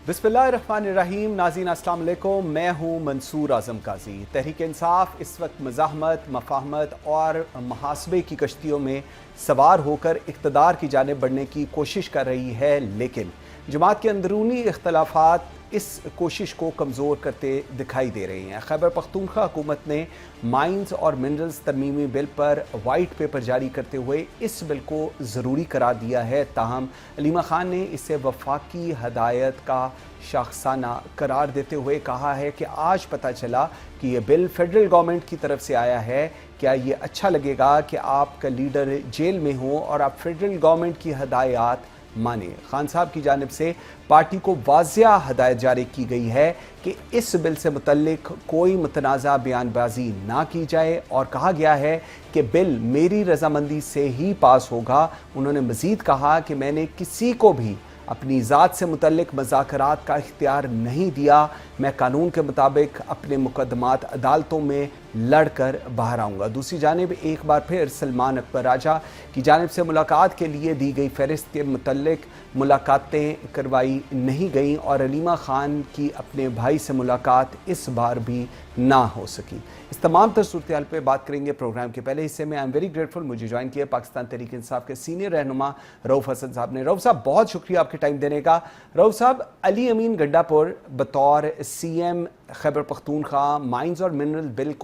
बिस्मिल्लाहिर्रहमानिर्रहीम। नाज़रीन अस्सलाम वालेकुम, मैं हूँ मंसूर आज़म काजी। तहरीक इंसाफ इस वक्त मज़ाहमत, मफाहमत और मुहासबे की कश्तियों में सवार होकर इक़्तिदार की जानिब बढ़ने की कोशिश कर रही है, लेकिन जमात के अंदरूनी इख्तलाफात इस कोशिश को कमज़ोर करते दिखाई दे रही हैं। खैबर पख्तूनख्वा हुकूमत ने माइंस और मिनरल्स तरमीमी बिल पर वाइट पेपर जारी करते हुए इस बिल को ज़रूरी करार दिया है। ताहम अलीमा खान ने इसे वफाकी हदायत का शाखसाना करार देते हुए कहा है कि आज पता चला कि ये बिल फेडरल गवर्नमेंट की तरफ से आया है। क्या ये अच्छा लगेगा कि आपका लीडर जेल में हो और आप फेडरल गवर्नमेंट की हदायत माने? खान साहब की जानिब से पार्टी को वाज़िया हदायत जारी की गई है कि इस बिल से मुतल्लिक कोई मुतनाज़ा बयानबाजी ना की जाए और कहा गया है कि बिल मेरी रजामंदी से ही पास होगा। उन्होंने मज़ीद कहा कि मैंने किसी को भी अपनी ज़ात से मुतल्लिक मज़ाकरात का इख्तियार नहीं दिया। मैं कानून के मुताबिक अपने मुकदमात अदालतों में लड़कर बाहर आऊँगा। दूसरी जानिब एक बार फिर सलमान अकबर राजा की जानिब से मुलाकात के लिए दी गई फहरिस्त के मुतल्लिक मुलाकातें करवाई नहीं गईं और अलीमा खान की अपने भाई से मुलाकात इस बार भी ना हो सकी। इस तमाम तर सूरत हाल पर बात करेंगे प्रोग्राम के पहले हिस्से में। आई एम वेरी ग्रेटफुल, मुझे ज्वाइन किया पाकिस्तान तहरीक इंसाफ के सीनियर रहनुमा रऊफ हसन साहब ने। रऊफ साहब, बहुत शुक्रिया आपके टाइम देने का। रऊफ साहब, अली अमीन गंडापुर बतौर CM खैबर पख्तूनख्वा माइंस और मिनरल बिल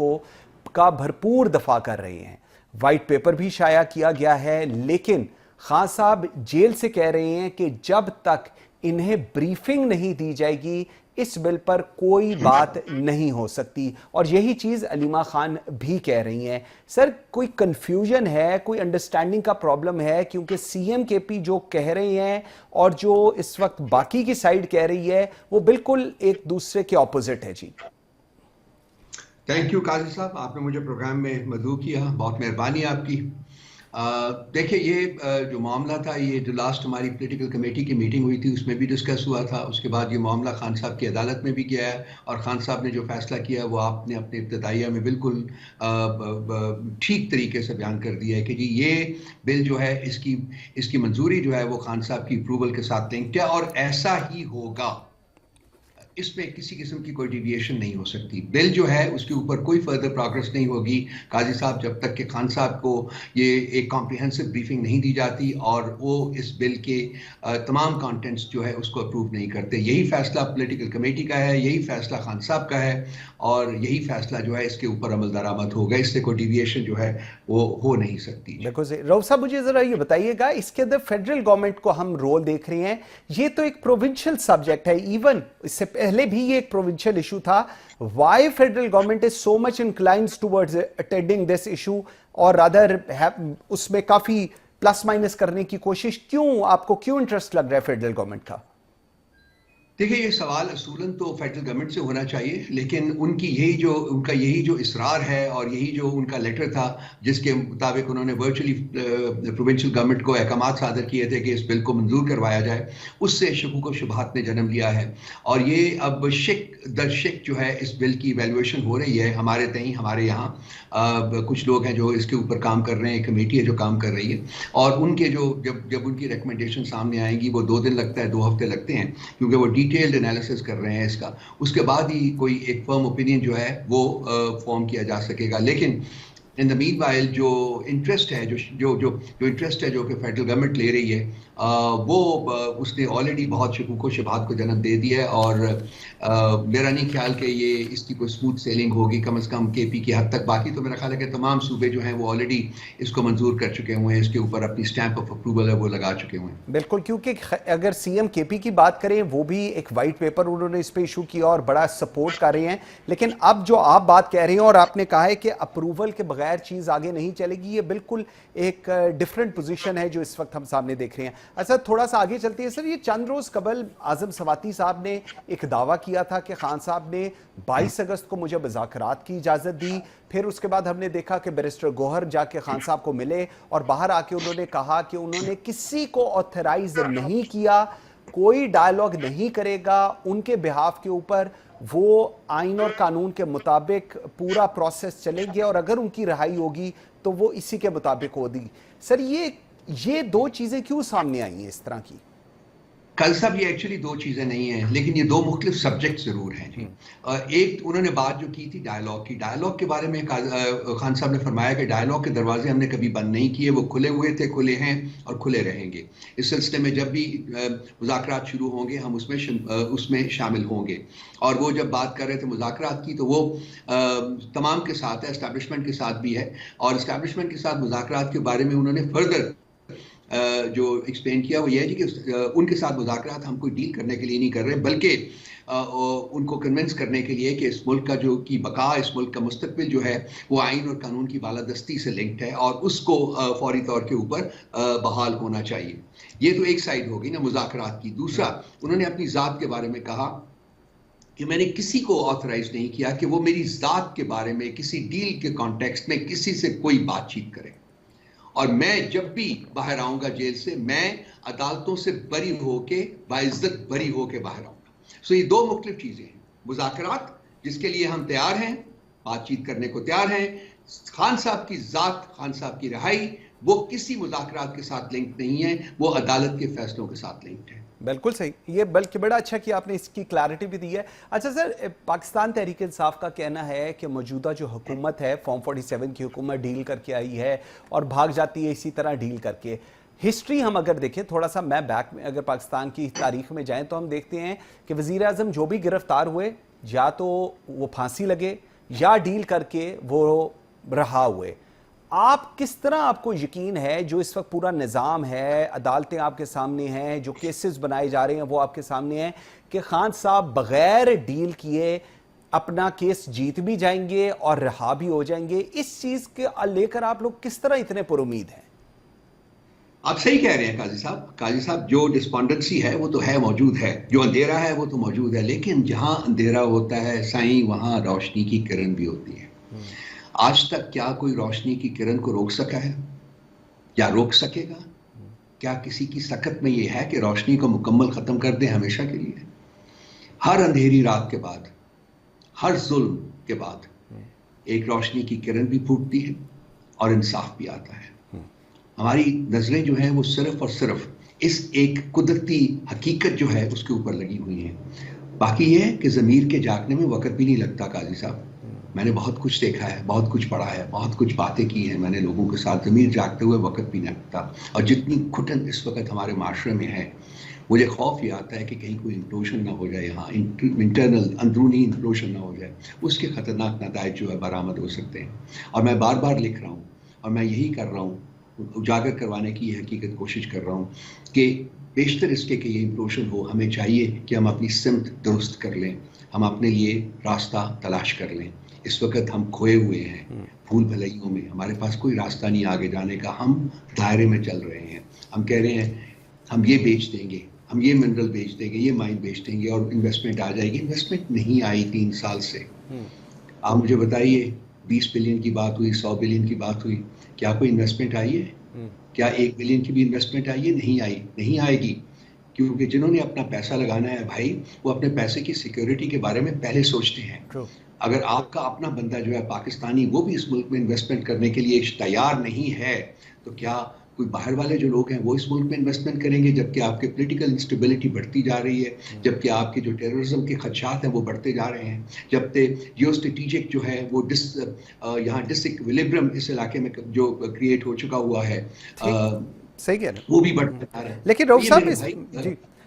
का भरपूर दफा कर रहे हैं। वाइट पेपर भी शाया किया गया है, लेकिन खान साहब जेल से कह रहे हैं कि जब तक इन्हें ब्रीफिंग नहीं दी जाएगी इस बिल पर कोई बात नहीं हो सकती, और यही चीज़ अलीमा खान भी कह रही हैं। सर, कोई कंफ्यूजन है, कोई अंडरस्टैंडिंग का प्रॉब्लम है? क्योंकि CM KP जो कह रहे हैं और जो इस वक्त बाकी की साइड कह रही है वो बिल्कुल एक दूसरे के ऑपोजिट है। जी थैंक यू काजी साहब, आपने मुझे प्रोग्राम में मदऊ किया, बहुत मेहरबानी आपकी। देखिए, ये जो मामला था, ये जो लास्ट हमारी पॉलिटिकल कमेटी की मीटिंग हुई थी उसमें भी डिस्कस हुआ था। उसके बाद ये मामला खान साहब की अदालत में भी गया है और खान साहब ने जो फैसला किया है वो आपने अपने इब्तदाइया में बिल्कुल ठीक तरीके से बयान कर दिया है कि जी ये बिल जो है इसकी मंजूरी जो है वो खान साहब की अप्रूवल के साथ लिंक्ड है और ऐसा ही होगा। इसमें किसी किस्म की कोई डिविएशन नहीं हो सकती। बिल जो है उसके ऊपर कोई फर्दर प्रोग्रेस नहीं होगी काजी साहब जब तक कि खान साहब को ये एक कॉम्प्रिहेंसिव ब्रीफिंग नहीं दी जाती और वो इस बिल के तमाम कंटेंट्स जो है उसको अप्रूव नहीं करते। यही फैसला पॉलिटिकल कमेटी का है, यही फैसला खान साहब का है और यही फैसला जो है इसके ऊपर अमल दरामद होगा। इससे कोई डिविएशन जो है वो हो नहीं सकती। बिल्कुल। रऊफ साहब, मुझे जरा ये बताइएगा, इसके अंदर फेडरल गवर्नमेंट को हम रोल देख रहे हैं, ये तो एक प्रोविंशियल सब्जेक्ट है, इवन इससे पहले भी ये एक प्रोविंशियल इशू था। Why federal government is so much inclined towards attending this issue और रादर उसमें काफी प्लस माइनस करने की कोशिश? आपको क्यों इंटरेस्ट लग रहा है फेडरल गवर्नमेंट का? देखिए, ये सवाल असूलन तो फेडरल गवर्नमेंट से होना चाहिए, लेकिन उनका यही जो इसरार है और यही जो उनका लेटर था जिसके मुताबिक उन्होंने वर्चुअली प्रोविंशियल गवर्नमेंट को अहकामात सादर किए थे कि इस बिल को मंजूर करवाया जाए, उससे शकूक व शुबहात ने जन्म लिया है। और ये अब शिक दर शिक जो है इस बिल की वैल्यूएशन हो रही है हमारे तहीं। हमारे यहाँ कुछ लोग हैं जो इसके ऊपर काम कर रहे हैं, कमेटी है जो काम कर रही है और उनके जो जब उनकी रिकमेंडेशन सामने आएंगी वो 2 दिन लगता है, 2 हफ्ते लगते हैं, क्योंकि वो डिटेल्ड एनालिसिस कर रहे हैं इसका। उसके बाद ही कोई एक फर्म ओपिनियन जो है वो फॉर्म किया जा सकेगा। लेकिन इन द मीनवाइल जो इंटरेस्ट है जो इंटरेस्ट है जो कि फेडरल गवर्नमेंट ले रही है वो उसने ऑलरेडी बहुत शकूक व शुबहात को जन्म दे दिया है और मेरा नहीं ख्याल कि ये इसकी कोई स्मूथ सेलिंग होगी, कम से कम KP की हद तक। बाकी तो मेरा ख्याल है कि तमाम सूबे जो हैं वो ऑलरेडी इसको मंजूर कर चुके हुए हैं, इसके ऊपर अपनी स्टैंप ऑफ अप्रूवल है वो लगा चुके हुए हैं। बिल्कुल, क्योंकि अगर CM KP की बात करें वो भी एक वाइट पेपर उन्होंने इस पे इशू किया और बड़ा सपोर्ट कर रहे हैं, लेकिन अब जो आप बात कह रहे हैं और आपने कहा है कि अप्रूवल के बगैर चीज़ आगे नहीं चलेगी, ये बिल्कुल एक डिफरेंट पोजीशन है जो इस वक्त हम सामने देख रहे हैं। अच्छा, थोड़ा सा आगे चलते हैं सर। ये चंद रोज कबल आजम सवाती साहब ने एक दावा किया था कि खान साहब ने 22 अगस्त को मुझे मुज़ाकरात की इजाज़त दी। फिर उसके बाद हमने देखा कि बैरिस्टर गौहर जाके खान साहब को मिले और बाहर आके उन्होंने कहा कि उन्होंने किसी को ऑथराइज नहीं किया, कोई डायलॉग नहीं करेगा उनके बिहाफ के ऊपर, वो आइन और कानून के मुताबिक पूरा प्रोसेस चलेंगे और अगर उनकी रिहाई होगी तो वो इसी के मुताबिक होगी। सर, ये 2 चीज़ें क्यों सामने आई हैं इस तरह की? काजी साहब ये एक्चुअली दो चीज़ें नहीं हैं, लेकिन ये दो मुख्तलिफ सब्जेक्ट ज़रूर हैं जी। एक उन्होंने बात जो की थी डायलॉग की, डायलॉग के बारे में खान साहब ने फरमाया कि डायलॉग के दरवाजे हमने कभी बंद नहीं किए, वो खुले हुए थे, खुले हैं और खुले रहेंगे। इस सिलसिले में जब भी मुज़ाकरात शुरू होंगे हम उसमें शामिल होंगे। और वो जब बात कर रहे थे मुज़ाकरात की तो वो तमाम के साथ है, एस्टैब्लिशमेंट के साथ भी है, और एस्टैब्लिशमेंट के साथ मुज़ाकरात के बारे में उन्होंने फर्दर जो एक्सप्लेन किया वो ये है कि उनके साथ मुज़ाकरात हम कोई डील करने के लिए नहीं कर रहे, बल्कि उनको कन्विंस करने के लिए कि इस मुल्क का जो की बका, इस मुल्क का मुस्तकबिल जो है वो आइन और कानून की बालादस्ती से लिंक्ड है और उसको फौरी तौर के ऊपर बहाल होना चाहिए। ये तो एक साइड होगी ना मुज़ाकरात की। दूसरा, उन्होंने अपनी ज़ात के बारे में कहा कि मैंने किसी को ऑथराइज नहीं किया कि वो मेरी ज़ात के बारे में किसी डील के कॉन्टेक्स्ट में किसी से कोई बातचीत करे, और मैं जब भी बाहर आऊंगा जेल से, मैं अदालतों से बरी होके, बाइज्जत बरी होके बाहर आऊंगा। सो ये दो मुख्तलिफ चीजें हैं। मुज़ाकरात जिसके लिए हम तैयार हैं, बातचीत करने को तैयार हैं। खान साहब की ज़ात, खान साहब की रिहाई, वो किसी मुज़ाकरात के साथ लिंक नहीं है, वो अदालत के फैसलों के साथ लिंक्ड है। बिल्कुल सही, ये बल्कि बड़ा अच्छा कि आपने इसकी क्लैरिटी भी दी है। अच्छा सर, पाकिस्तान तहरीक इंसाफ का कहना है कि मौजूदा जो हुकूमत है, फॉर्म 47 की हुकूमत डील करके आई है और भाग जाती है इसी तरह डील करके। हिस्ट्री हम अगर देखें थोड़ा सा, मैं बैक में अगर पाकिस्तान की तारीख में जाएं तो हम देखते हैं कि वज़ीर आज़म जो भी गिरफ्तार हुए, या तो वो फांसी लगे या डील करके वो रहा हुए। आप किस तरह, आपको यकीन है जो इस वक्त पूरा निज़ाम है, अदालतें आपके सामने हैं, जो केसेस बनाए जा रहे हैं वो आपके सामने हैं, कि खान साहब बग़ैर डील किए अपना केस जीत भी जाएंगे और रहा भी हो जाएंगे? इस चीज़ के लेकर आप लोग किस तरह इतने पुरुमीद हैं? आप सही कह रहे हैं काजी साहब। काजी साहब, जो डिस्पॉन्डेंसी है वो तो है, मौजूद है, जो अंधेरा है वो तो मौजूद है, लेकिन जहां अंधेरा होता है साईं, वहां रोशनी की किरण भी होती है। आज तक क्या कोई रोशनी की किरण को रोक सका है या रोक सकेगा? क्या किसी की सकत में ये है कि रोशनी को मुकम्मल खत्म कर दे हमेशा के लिए? हर अंधेरी रात के बाद, हर जुल्म के बाद एक रोशनी की किरण भी फूटती है और इंसाफ भी आता है। हमारी नजरें जो हैं वो सिर्फ और सिर्फ इस एक कुदरती हकीकत जो है उसके ऊपर लगी हुई हैं। बाकी ये है कि ज़मीर के जागने में वक्त भी नहीं लगता काजी साहब। मैंने बहुत कुछ देखा है, बहुत कुछ पढ़ा है, बहुत कुछ बातें की हैं मैंने लोगों के साथ, ज़मीर जागते हुए वक्त भी नहीं लगता। और जितनी घुटन इस वक्त हमारे माशरे में है, मुझे खौफ ये आता है कि कहीं कोई इम्प्लोशन ना हो जाए, यहाँ इंटरनल अंदरूनी इम्प्लोशन ना हो जाए। उसके ख़तरनाक नताइज जो है बरामद हो सकते हैं। और मैं बार बार लिख रहा हूँ और मैं यही कर रहा हूँ, उजागर करवाने की ये हकीकत कोशिश कर रहा हूँ कि बेशतर इसके कि ये इम्प्लोशन हो, हमें चाहिए कि हम अपनी सिमत दुरुस्त कर लें, हम अपने लिए रास्ता तलाश कर लें। इस वक्त हम खोए हुए हैं भूल भलाइयों में, हमारे पास कोई रास्ता नहीं आगे जाने का, हम दायरे में चल रहे हैं। हम कह रहे हैं हम ये बेच देंगे, हम ये मिनरल बेच देंगे, ये माइन बेच देंगे और इन्वेस्टमेंट आ जाएगी। इन्वेस्टमेंट नहीं आई 3 साल से। आप मुझे बताइए, 20 बिलियन की बात हुई, 100 बिलियन की बात हुई, क्या कोई इन्वेस्टमेंट आई है? क्या 1 बिलियन की भी इन्वेस्टमेंट आई है? नहीं आई, नहीं आएगी, क्योंकि जिन्होंने अपना पैसा लगाना है भाई, वो अपने पैसे की सिक्योरिटी के बारे में पहले सोचते हैं। अगर आपका अपना बंदा जो है पाकिस्तानी, वो भी इस मुल्क में इन्वेस्टमेंट करने के लिए तैयार नहीं है, तो क्या कोई बाहर वाले जो लोग हैं वो इस मुल्क में इन्वेस्टमेंट करेंगे? जबकि आपके पॉलिटिकल इंस्टेबिलिटी बढ़ती जा रही है, जबकि आपके जो टेररिज्म के खदशात हैं वो बढ़ते जा रहे हैं, जबकि जियो स्ट्रेटेजिक जो है वो यहाँ डिसइक्विलिब्रियम इस इलाके में जो क्रिएट हो चुका हुआ है, सही कह रहे हैं, वो भी बढ़ता जा रहा है।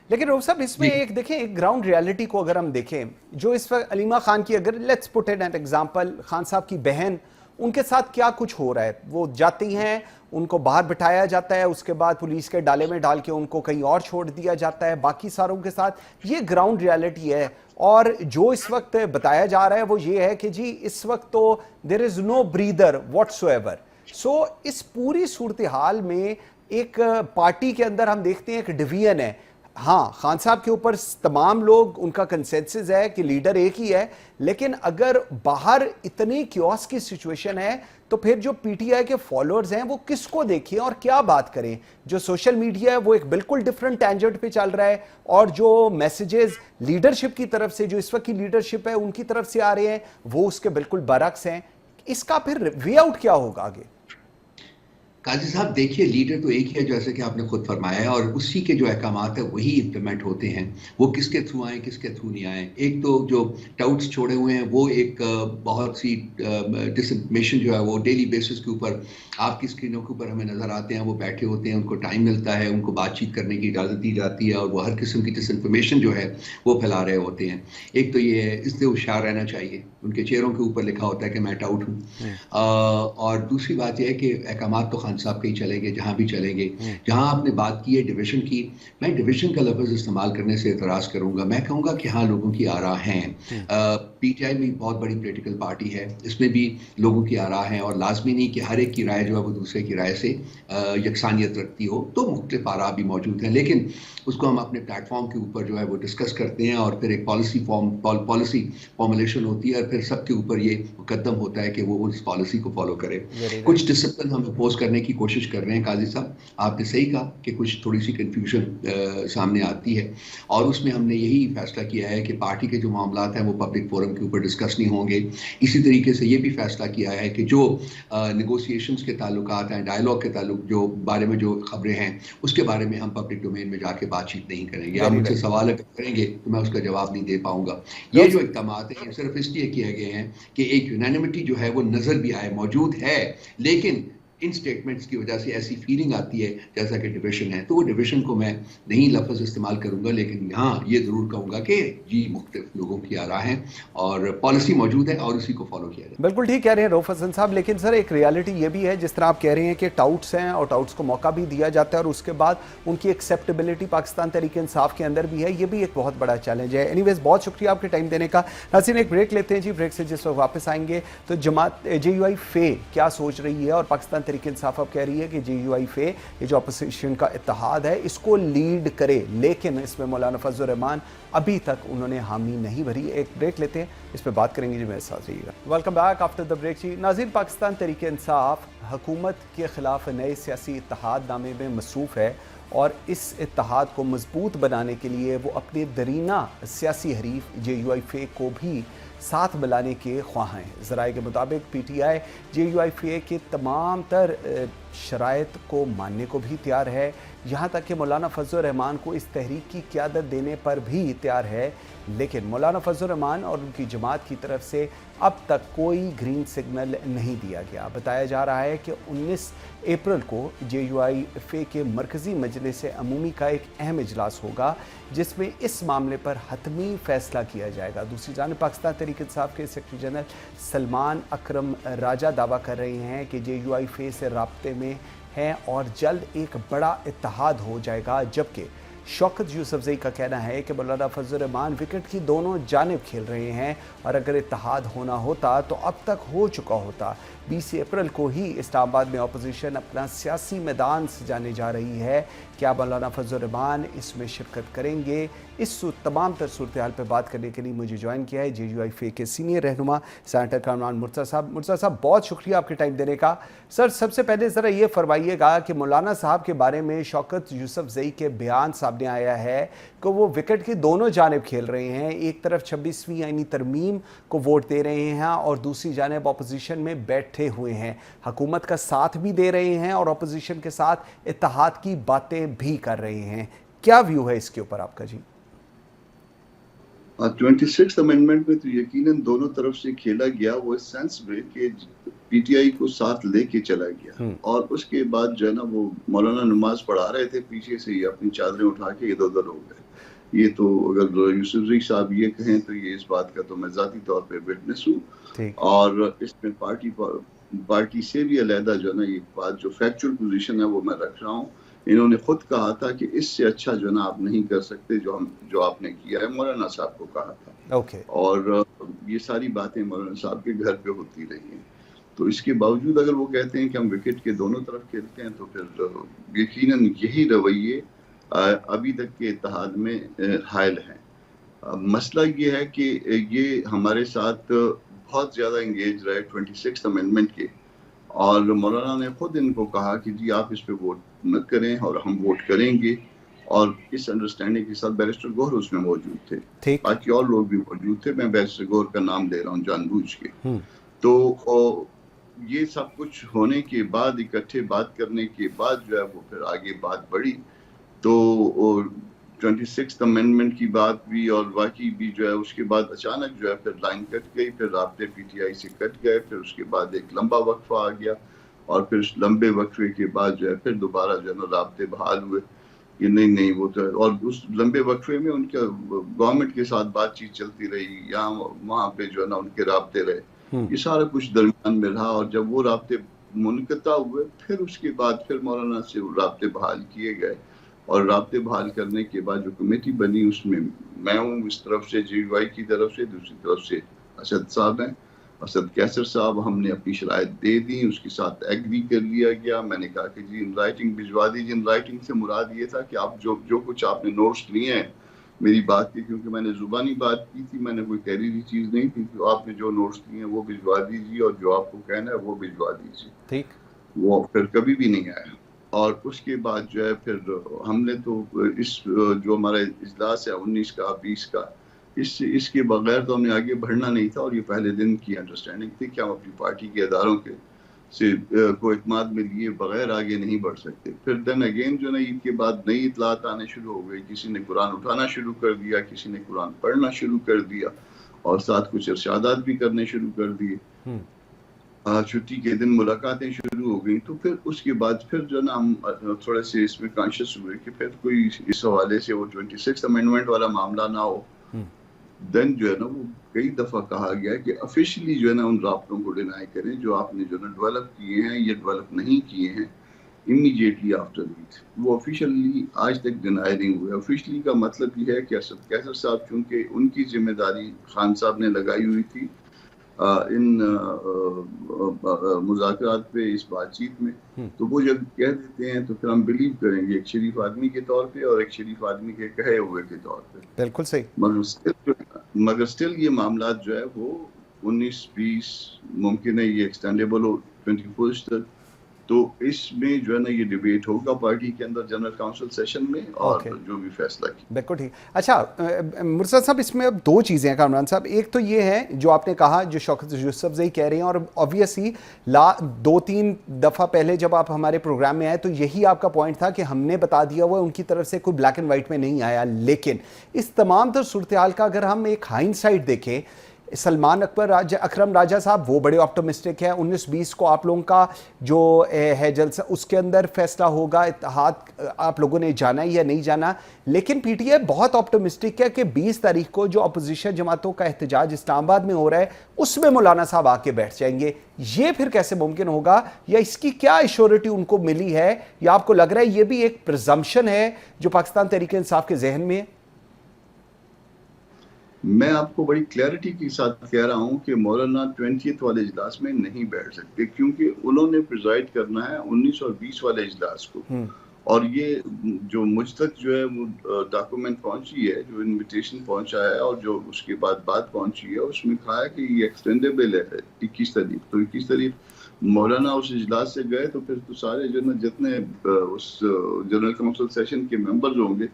लेकिन रऊफ साहब इसमें एक देखें, एक ग्राउंड रियलिटी को अगर हम देखें, जो इस वक्त अलीमा खान की, अगर let's put it an example, Khan साहब की बहन, उनके साथ क्या कुछ हो रहा है? वो जाती हैं, उनको बाहर बिठाया जाता है, उसके बाद पुलिस के डाले में डाल के उनको कहीं और छोड़ दिया जाता है, बाकी सारों के साथ। ये ग्राउंड रियलिटी है। और जो इस वक्त बताया जा रहा है वो ये है कि जी इस वक्त तो there is no breather whatsoever. So इस पूरी सूरत हाल में एक पार्टी के अंदर हम देखते हैं एक डिवीजन है। हाँ, खान साहब के ऊपर तमाम लोग, उनका कंसेंसस है कि लीडर एक ही है, लेकिन अगर बाहर इतनी क्योस की सिचुएशन है तो फिर जो पीटीआई के फॉलोअर्स हैं वो किसको देखें और क्या बात करें? जो सोशल मीडिया है वो एक बिल्कुल डिफरेंट टेंजेंट पे चल रहा है, और जो मैसेजेस लीडरशिप की तरफ से, जो इस वक्त की लीडरशिप है उनकी तरफ से आ रहे हैं, वो उसके बिल्कुल बरक्स हैं। इसका फिर वे आउट क्या होगा आगे? काजी साहब देखिए, लीडर तो एक ही है जैसे कि आपने खुद फरमाया है, और उसी के जो अहकामात है वही इम्प्लीमेंट होते हैं। वो किसके थ्रू आए किसके थ्रू नहीं आए, एक तो जो टाउट्स छोड़े हुए हैं वो एक बहुत सी डिसइंफॉर्मेशन जो है वो डेली बेसिस के ऊपर आपकी स्क्रीनों के ऊपर हमें नज़र आते हैं। वो बैठे होते हैं, उनको टाइम मिलता है, उनको बातचीत करने की इजाज़त दी जाती है, और वो हर किस्म की डिसइंफॉर्मेशन जो है वो फैला रहे होते हैं। एक तो ये है, इससे होशियार रहना चाहिए, उनके चेहरों के ऊपर लिखा होता है कि मैं टाउट हूँ। और दूसरी बात यह है कि अहकामात तो खान साहब के ही चलेंगे, जहाँ भी चलेंगे। जहाँ आपने बात की है डिवीज़न की, मैं डिवीज़न का लफ्ज़ इस्तेमाल करने से एतराज़ करूँगा। मैं कहूँगा कि हाँ, लोगों की आरा हैं। पीटीआई भी बहुत बड़ी पॉलिटिकल पार्टी है, इसमें भी लोगों की आरा हैं, और लाजमी नहीं कि हर एक की राय जो है वो दूसरे की राय से यकसानियत रखती हो, तो मुख्तलिफ आरा भी मौजूद हैं, लेकिन उसको हम अपने प्लेटफॉर्म के ऊपर जो है वो डिस्कस करते हैं, और फिर एक पॉलिसी फॉर्मुलेशन होती है, और फिर सबके ऊपर ये मुकद्दम होता है कि वो उस पॉलिसी को फॉलो करे। कुछ डिसिप्लिन हम अपोज करने की कोशिश कर रहे हैं। काजी साहब, आपने सही कहा कि कुछ थोड़ी सी कन्फ्यूजन सामने आती है, और उसमें हमने यही फैसला किया है कि पार्टी के जो मामलात हैं वो पब्लिक फोरम के ऊपर डिस्कस नहीं होंगे। इसी तरीके से ये भी फैसला किया है कि जो नेगोशिएशंस के ताल्लुकात हैं, डायलॉग के ताल्लुक जो बारे में जो खबरें हैं, उसके बारे में हम पब्लिक डोमेन में जाके बातचीत नहीं करेंगे। आप मुझसे सवाल अगर करेंगे तो मैं उसका जवाब नहीं दे पाऊंगा। ये जो इक़दामात हैं ये सिर्फ इसलिए किए गए हैं कि एक यूनानिमिटी जो है वो नज़र भी आए, मौजूद है, लेकिन इन स्टेटमेंट्स की वजह से ऐसी फीलिंग आती है जैसा कि डिविशन है। तो वो डिविशन को मैं नहीं लफ्ज़ इस्तेमाल करूंगा, लेकिन यहाँ ये ज़रूर कहूँगा कि जी मुख्तलिफ लोगों की आरा हैं और पॉलिसी मौजूद है और उसी को फॉलो किया जाए। बिल्कुल ठीक कह रहे हैं रऊफ हसन साहब, लेकिन सर एक रियलिटी ये भी है, जिस तरह आप कह रहे हैं कि टाउट्स हैं और टाउट्स को मौका भी दिया जाता है और उसके बाद उनकी एक्सेप्टेबिलिटी पाकिस्तान तहरीक इंसाफ के अंदर भी है, ये भी एक बहुत बड़ा चैलेंज है। एनीवेज, बहुत शुक्रिया आपके टाइम देने का। नाज़रीन, एक ब्रेक लेते हैं जी, ब्रेक से जिस वक्त वापस आएंगे तो जमात JUI फे क्या सोच रही है, और पाकिस्तान तहरीक इंसाफ अब कह रही है कि JUI फे, ये जो अपोजिशन का इत्तेहाद है, इसको लीड करे, लेकिन इसमें मौलाना फजल रहमान अभी तक उन्होंने हामी नहीं भरी। एक ब्रेक लेते हैं, इस पर बात करेंगे जी, मेरे साथ रहिएगा। Welcome back after the break जी। नाज़रीन, पाकिस्तान तहरीक इंसाफ हुकूमत के खिलाफ नए सियासी इत्तेहादनामे में मसरूफ़ है, और इस इत्तेहाद को मजबूत बनाने के लिए वो अपने दरीना सियासी हरीफ JUI फे को भी साथ मिलाने के ख्वाह हैं। ज़राए के मुताबिक PTI JUI फे के तमाम तर शराइत को मानने को भी तैयार है, यहाँ तक कि मौलाना फजल रहमान को इस तहरीक की क़यादत देने पर भी तैयार है, लेकिन मौलाना फजल रहमान और उनकी जमात की तरफ से अब तक कोई ग्रीन सिग्नल नहीं दिया गया। बताया जा रहा है कि 19 अप्रैल को JUI फे के मरकज़ी मजलिस अमूमी का एक अहम इजलास होगा, जिसमें इस मामले पर हतमी फ़ैसला किया जाएगा। दूसरी जानिब पाकिस्तान तहरीक इंसाफ के सेक्रेटरी जनरल सलमान अकरम राजा दावा कर रहे हैं कि JUI फे से राब्ते में हैं और जल्द एक बड़ा इत्तेहाद हो जाएगा, जबकि शौकत यूसुफजई का कहना है कि मौलाना फजल रहमान विकेट की दोनों जानिब खेल रहे हैं, और अगर इत्तेहाद होना होता तो अब तक हो चुका होता। 20 अप्रैल को ही इस्लामाबाद में अपोजिशन अपना सियासी मैदान सजाने जा रही है। क्या मौलाना फजल रहमान इसमें शिरकत करेंगे? इस तमाम तर सूरत हाल पर बात करने के लिए मुझे ज्वाइन किया है JUI फे के सीनियर रहनुमा सेनेटर कामरान मुर्तज़ा साहब। मुर्तज़ा साहब, बहुत शुक्रिया आपके टाइम देने का। सर, सबसे पहले ज़रा ये फरमाइएगा कि मौलाना साहब के बारे में शौकत यूसुफजई के बयान सामने आया है कि वो विकेट की दोनों जानिब खेल रहे हैं, एक तरफ 26वीं आईनी तरमीम को वोट दे रहे हैं और दूसरी जानिब अपोजिशन में बैठे हुए हैं, हुकूमत का साथ भी दे रहे हैं और अपोजिशन के साथ इत्तेहाद की बातें भी कर रहे हैं। क्या व्यू है इसके ऊपर आपका जी? 26th अमेंडमेंट में तो यकीनन दोनों तरफ से खेला गया, वो इस सेंस में कि PTI को साथ लेके चला गया, और उसके बाद जो है ना वो मौलाना नमाज पढ़ा रहे थे, पीछे से ये अपनी चादरें उठा के इधर उधर हो गए। ये तो अगर यूसुफजई साहब ये कहें तो ये इस बात का तो मैं ज़ाती तौर पे विटनेस हूँ, और इसमें पार्टी से भी अलहदा जो है ना ये बात जो फैक्चुअल पोजीशन है वो मैं रख रहा हूँ। इन्होंने खुद कहा था कि इससे अच्छा जो ना आप नहीं कर सकते जो आपने किया है, मौलाना साहब को कहा था। और ये सारी बातें मौलाना साहब के घर पे होती रही हैं, तो इसके बावजूद अगर वो कहते हैं कि हम विकेट के दोनों तरफ खेलते हैं, तो फिर यकीनन यही रवैये अभी तक के इत्तेहाद में हायल हैं। मसला ये है कि ये हमारे साथ बहुत ज़्यादा इंगेज रहे 26th अमेंडमेंट के, और मौलाना ने खुद इनको कहा कि जी आप इस पे वोट न करें और हम वोट करेंगे, और इस अंडरस्टैंडिंग के साथ बैरिस्टर गौहर उसमें मौजूद थे, बाकी और लोग भी मौजूद थे, मैं बैरिस्टर गौहर का नाम ले रहा हूँ जानबूझ के। तो یہ سب کچھ ہونے کے بعد، اکٹھے بات کرنے کے بعد جو ہے وہ پھر آگے بات بڑھی، تو 26th امینڈمنٹ کی بات بھی اور باقی بھی جو ہے اس کے بعد اچانک جو ہے پھر لائن کٹ گئی، پھر رابطے پی ٹی آئی سے کٹ گئے، پھر اس کے بعد ایک لمبا وقفہ آ گیا، اور پھر اس لمبے وقفے کے بعد جو ہے پھر دوبارہ جو ہے نا رابطے بحال ہوئے کہ نہیں وہ تو ہے، اور اس لمبے وقفے میں ان کے گورنمنٹ کے ساتھ بات چیت چلتی رہی، یہاں وہاں پہ جو ہے نا ان کے رابطے رہے، یہ سارا کچھ درمیان میں رہا، اور جب وہ رابطے منقطع ہوئے پھر اس کے بعد پھر مولانا سے رابطے بحال کیے گئے، اور رابطے بحال کرنے کے بعد جو کمیٹی بنی اس میں میں ہوں اس طرف سے جی وائی کی طرف سے، دوسری طرف سے اسد صاحب ہیں، اسد کیسر صاحب، ہم نے اپنی شرائط دے دی، اس کے ساتھ ایگری کر لیا گیا، میں نے کہا کہ جی ان رائٹنگ بھجوا دیجیے، ان رائٹنگ سے مراد یہ تھا کہ آپ جو کچھ آپ نے نوٹس لیے ہیں میری بات کی، کیونکہ میں نے زبانی بات کی تھی، میں نے کوئی تحریری چیز نہیں تھی، تو آپ نے جو نوٹس لیے ہیں وہ بھجوا دیجیے، اور جو آپ کو کہنا ہے وہ بھجوا دیجیے، ٹھیک، وہ پھر کبھی بھی نہیں آیا، اور اس کے بعد جو ہے پھر ہم نے تو اس جو ہمارا اجلاس ہے 19 کا 20 کا اس کے بغیر تو ہم نے آگے بڑھنا نہیں تھا، اور یہ پہلے دن کی انڈرسٹینڈنگ تھی کہ ہم اپنی پارٹی کے اداروں کے سے کو اعتماد میں لیے بغیر آگے نہیں بڑھ سکتے۔ پھر دن اگین جو نا عید کے بعد نئی اطلاعات آنے شروع ہو گئی، کسی نے قرآن اٹھانا شروع کر دیا، کسی نے قرآن پڑھنا شروع کر دیا، اور ساتھ کچھ ارشادات بھی کرنے شروع کر دیے، چھٹی کے دن ملاقاتیں شروع ہو گئیں، تو پھر اس کے بعد پھر جو نا ہم تھوڑے سے اس میں کانشیس ہوئے کہ پھر کوئی اس حوالے سے وہ 26th امینڈمنٹ والا معاملہ نہ ہو۔ دن جو ہے نا وہ کئی دفعہ کہا گیا کہ افیشلی جو ہے نا ان رابطوں کو ڈینائی کریں جو آپ نے جو نا ڈیولپ کیے ہیں یا ڈیولپ نہیں کیے ہیں امیڈیٹلی آفٹر ایٹ، وہ افیشلی آج تک ڈینائی نہیں ہوئے۔ افیشلی کا مطلب یہ ہے کہ اسد کیسر صاحب چونکہ ان کی ذمہ داری خان صاحب نے لگائی ہوئی تھی ان مذاکرات پہ، اس بات چیت میں، تو وہ جب کہہ دیتے ہیں تو پھر ہم بلیو کریں گے ایک شریف آدمی کے طور پہ اور ایک شریف آدمی کے کہے ہوئے کے طور پہ، بالکل صحیح، مگر سٹل یہ معاملات جو ہے وہ 19-20 ممکن ہے یہ ایکسٹینڈیبل ہو 21 تک، تو اس میں جو ہے نا یہ ڈیبیٹ ہوگا پارٹی کے اندر جنرل کاؤنسل سیشن میں، اور جو بھی فیصلہ کیا۔ بالکل ٹھیک۔ اچھا مرسد صاحب، اس میں اب دو چیزیں ہیں کامران صاحب، ایک تو یہ ہے جو آپ نے کہا جو شوکت یوسف زئی کہہ رہے ہیں، اور آبویسلی 2-3 دفعہ پہلے جب آپ ہمارے پروگرام میں آئے تو یہی آپ کا پوائنٹ تھا کہ ہم نے بتا دیا ہوا ان کی طرف سے کوئی بلیک اینڈ وائٹ میں نہیں آیا، لیکن اس تمام تر صورتحال کا اگر ہم ایک ہائنڈ سائڈ دیکھیں، سلمان اکرم راجہ صاحب وہ بڑے آپٹمسٹک ہیں، 19-20 کو آپ لوگوں کا جو ہے جلسہ اس کے اندر فیصلہ ہوگا، اتحاد آپ لوگوں نے جانا یا نہیں جانا، لیکن پی ٹی آئی بہت آپٹمسٹک ہے کہ 20 تاریخ کو جو اپوزیشن جماعتوں کا احتجاج اسلام آباد میں ہو رہا ہے اس میں مولانا صاحب آ کے بیٹھ جائیں گے۔ یہ پھر کیسے ممکن ہوگا، یا اس کی کیا ایشورٹی ان کو ملی ہے، یا آپ کو لگ رہا ہے یہ بھی ایک پرزمپشن ہے جو پاکستان تحریک انصاف کے ذہن میں ہے؟ میں آپ کو بڑی کلیئرٹی کے ساتھ کہہ رہا ہوں کہ مولانا 20th والے اجلاس میں نہیں بیٹھ سکتے، کیونکہ انہوں نے پریزائڈ کرنا ہے 19 اور 20 والے اجلاس کو، اور یہ جو مجھ تک جو ہے وہ ڈاکومنٹ پہنچی ہے، جو انویٹیشن پہنچا ہے اور جو اس کے بعد بات پہنچی ہے، اس میں کہا ہے کہ یہ ایکسٹینڈیبل ہے 21 تاریخ، تو 21 تاریخ مولانا اس اجلاس سے گئے تو پھر تو سارے جو نا جتنے اس جنرل کاؤنسل سیشن کے ممبرز ہوں گے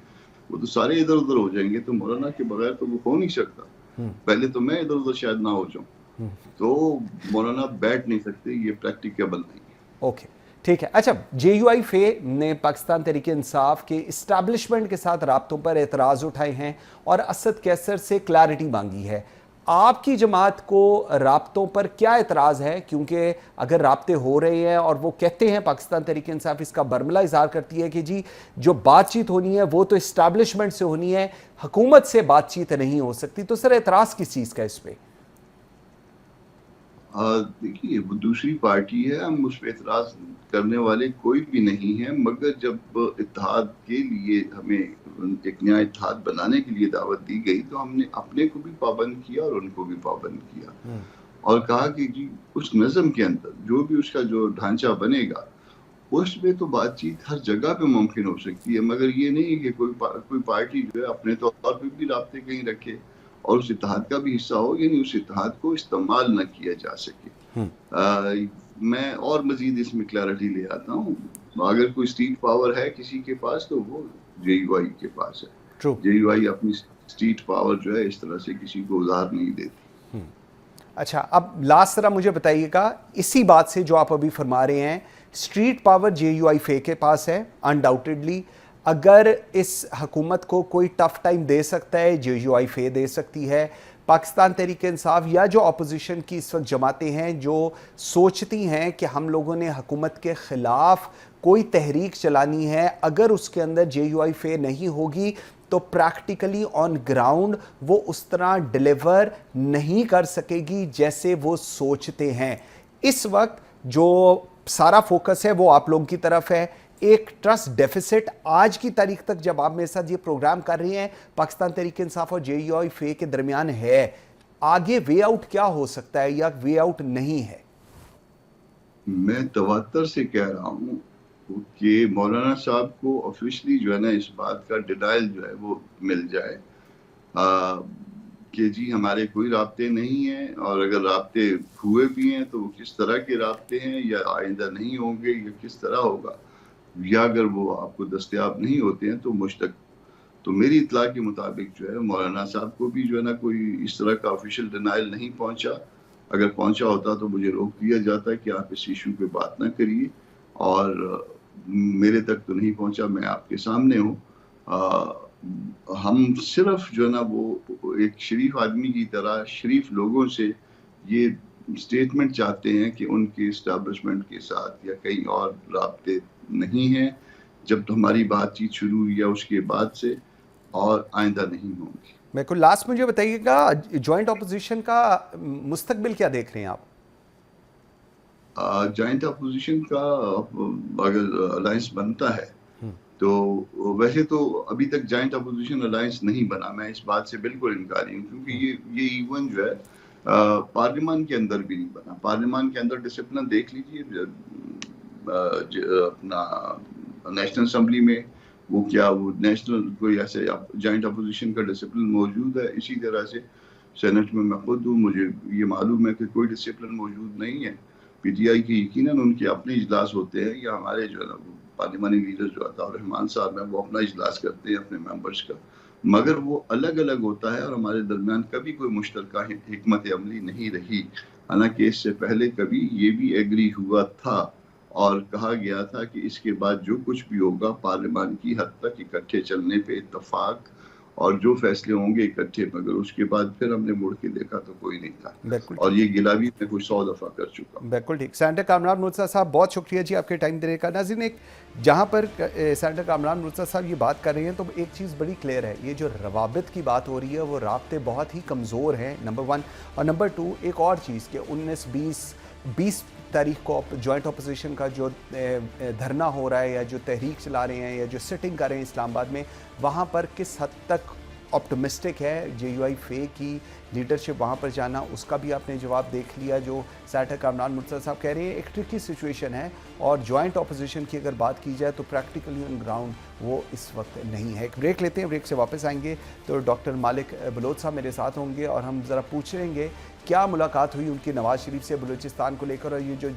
وہ تو سارے ادھر ادھر ہو جائیں گے، تو مولانا کے بغیر تو وہ ہو نہیں سکتا، پہلے تو میں ادھر ادھر شاید نہ ہو جاؤں، تو مولانا بیٹھ نہیں سکتے، یہ پریکٹیکیبل نہیں ہے۔ اوکے ٹھیک ہے۔ اچھا، جے یو آئی فے نے پاکستان تحریک انصاف کے اسٹیبلشمنٹ کے ساتھ رابطوں پر اعتراض اٹھائے ہیں اور اسد کیسر سے کلیئرٹی مانگی ہے، آپ کی جماعت کو رابطوں پر کیا اعتراض ہے؟ کیونکہ اگر رابطے ہو رہے ہیں اور وہ کہتے ہیں پاکستان تحریک انصاف اس کا برملا اظہار کرتی ہے کہ جی جو بات چیت ہونی ہے وہ تو اسٹیبلشمنٹ سے ہونی ہے، حکومت سے بات چیت نہیں ہو سکتی، تو سر اعتراض کس چیز کا اس پہ؟ دیکھیے وہ دوسری پارٹی ہے، ہم اس پہ اعتراض کرنے والے کوئی بھی نہیں ہیں، مگر جب اتحاد کے لیے ہمیں ایک نیا اتحاد بنانے کے لیے دعوت دی گئی تو ہم نے اپنے کو بھی پابند کیا اور ان کو بھی پابند کیا، اور کہا کہ جی اس نظم کے اندر جو بھی اس کا جو ڈھانچہ بنے گا اس میں تو بات چیت ہر جگہ پہ ممکن ہو سکتی ہے، مگر یہ نہیں کہ کوئی پارٹی جو ہے اپنے طور پہ بھی رابطے کہیں رکھے اور اس اتحاد کا بھی حصہ ہو، یعنی اس اتحاد کو استعمال نہ کیا جا سکے۔ میں اور مزید اس میں کلیئرٹی لے آتا ہوں، اگر کوئی اسٹیٹ پاور ہے کسی کے پاس تو وہ جے یو آئی کے پاس ہے، جے یو آئی اپنی اسٹیٹ پاور جو ہے اس طرح سے کسی کو ادھار نہیں دیتی۔ अच्छा, अब लास्ट ज़रा मुझे बताइएगा, इसी बात से जो आप अभी फरमा रहे हैं, स्ट्रीट पावर JUIFA के पास है अनडाउटेडली। अगर इस हुकूमत को कोई टफ टाइम दे सकता है, JUIFA दे सकती है। पाकिस्तान तहरीक इंसाफ या जो अपोजिशन की इस वक्त जमातें हैं जो सोचती हैं कि हम लोगों ने हुकूमत के ख़िलाफ़ कोई तहरीक चलानी है, अगर उसके अंदर JUIFA नहीं होगी तो प्रैक्टिकली ऑन ग्राउंड वो उस तरह डिलीवर नहीं कर सकेगी जैसे वो सोचते हैं। इस वक्त जो सारा फोकस है वो आप लोगों की तरफ है। एक ट्रस्ट डेफिसिट आज की तारीख तक जब आप मेरे साथ ये प्रोग्राम कर रही हैं पाकिस्तान तहरीक इंसाफ और JUIFA के दरमियान है, आगे वे आउट क्या हो सकता है या वे आउट नहीं है? मैं तवत्तर से कह रहा हूँ कि मौलाना साहब को ऑफिशियली जो है ना इस बात का डिनाइल जो है वो मिल जाए कि जी हमारे कोई राब्ते नहीं हैं, और अगर राब्ते हुए भी हैं तो वो किस तरह के राब्ते हैं या आइंदा नहीं होंगे या किस तरह होगा, या अगर वो आपको दस्तयाब नहीं होते हैं तो मुश्तक। तो मेरी इत्तला के मुताबिक जो है मौलाना साहब को भी जो है ना कोई इस तरह का ऑफिशियल डिनाइल नहीं पहुंचा। अगर पहुंचा होता तो मुझे रोक दिया जाता कि आप इस इशू पे बात ना करिए, और मेरे तक तो नहीं पहुंचा, मैं आपके सामने हूँ। हम सिर्फ जो है ना वो एक शरीफ आदमी की तरह शरीफ लोगों से ये स्टेटमेंट चाहते हैं कि उनके इस्टेब्लिशमेंट के साथ या कहीं और राब्ते नहीं हैं, जब तो हमारी बातचीत शुरू हुई या उसके बाद से, और आइंदा नहीं होंगी। मेरे को लास्ट मुझे बताइएगा, जॉइंट अपोजिशन का मुस्तकबिल क्या देख रहे हैं आप? जॉइंट अपोजिशन का अगर अलायंस बनता है तो वैसे तो अभी तक जॉइंट अपोजिशन अलायंस नहीं बना, मैं इस बात से बिल्कुल इनकारी हूँ, क्योंकि ये इवन जो है पार्लियामान के अंदर भी नहीं बना। पार्लियामान के अंदर डिसिप्लिन देख लीजिए, अपना नेशनल असम्बली में वो क्या वो नेशनल कोई ऐसे जॉइंट अपोजिशन का डिसिप्लिन मौजूद है। इसी तरह से सेनेट में मैं खुद हूँ, मुझे ये मालूम है कि कोई डिसिप्लिन मौजूद नहीं है। PTI के यकीनन उनके अपने इजलास होते हैं, या हमारे जो है ना पार्लियामानी लीडर जो अताउर रहमान साहब हैं वो अपना इजलास करते हैं अपने मेंबर्स का, मगर वो अलग अलग होता है और हमारे दरमियान कभी कोई मुश्तरका हिकमत अमली नहीं रही। हालांकि इससे पहले कभी ये भी एग्री हुआ था और कहा गया था कि इसके बाद जो कुछ भी होगा पार्लियामान की हद तक इकट्ठे चलने पे इत्तफाक और जो फैसले होंगे इकट्ठे, मगर उसके बाद फिर हमने मुड़ के देखा तो कोई नहीं था, और ये गिला भी मैं कुछ 100 दफ़ा कर चुका हूँ। बिल्कुल ठीक। सेनेटर कामरान मुर्तज़ा साहब बहुत शुक्रिया जी आपके टाइम देने का। नाज़रीन, एक जहाँ पर सेनेटर कामरान मुर्तज़ा साहब ये बात कर रहे हैं तो एक चीज़ बड़ी क्लियर है, ये जो रवाबित की बात हो रही है वो राब्ते बहुत ही कमज़ोर हैं, नंबर 1, और नंबर 2 एक और चीज़ कि 19-20 तारीख को जॉइंट अपोजिशन का जो धरना हो रहा है या जो तहरीक चला रहे हैं या जो सिटिंग कर रहे हैं इस्लामाबाद में, वहाँ पर किस हद तक ऑप्टिमिस्टिक है JUIFA की लीडरशिप वहाँ पर जाना, उसका भी आपने जवाब देख लिया। जो सेनेटर कामरान मुर्तज़ा साहब कह रहे हैं एक ट्रिकी सिचुएशन है, और जॉइंट अपोजिशन की अगर बात की जाए तो प्रैक्टिकली ऑन ग्राउंड वो इस वक्त नहीं है। एक ब्रेक लेते हैं, ब्रेक से वापस आएंगे तो डॉक्टर मालिक बलोच साहब मेरे साथ होंगे और हम ज़रा पूछ लेंगे क्या मुलाकात हुई उनकी नवाज़ शरीफ से बलूचिस्तान को लेकर, और ये जो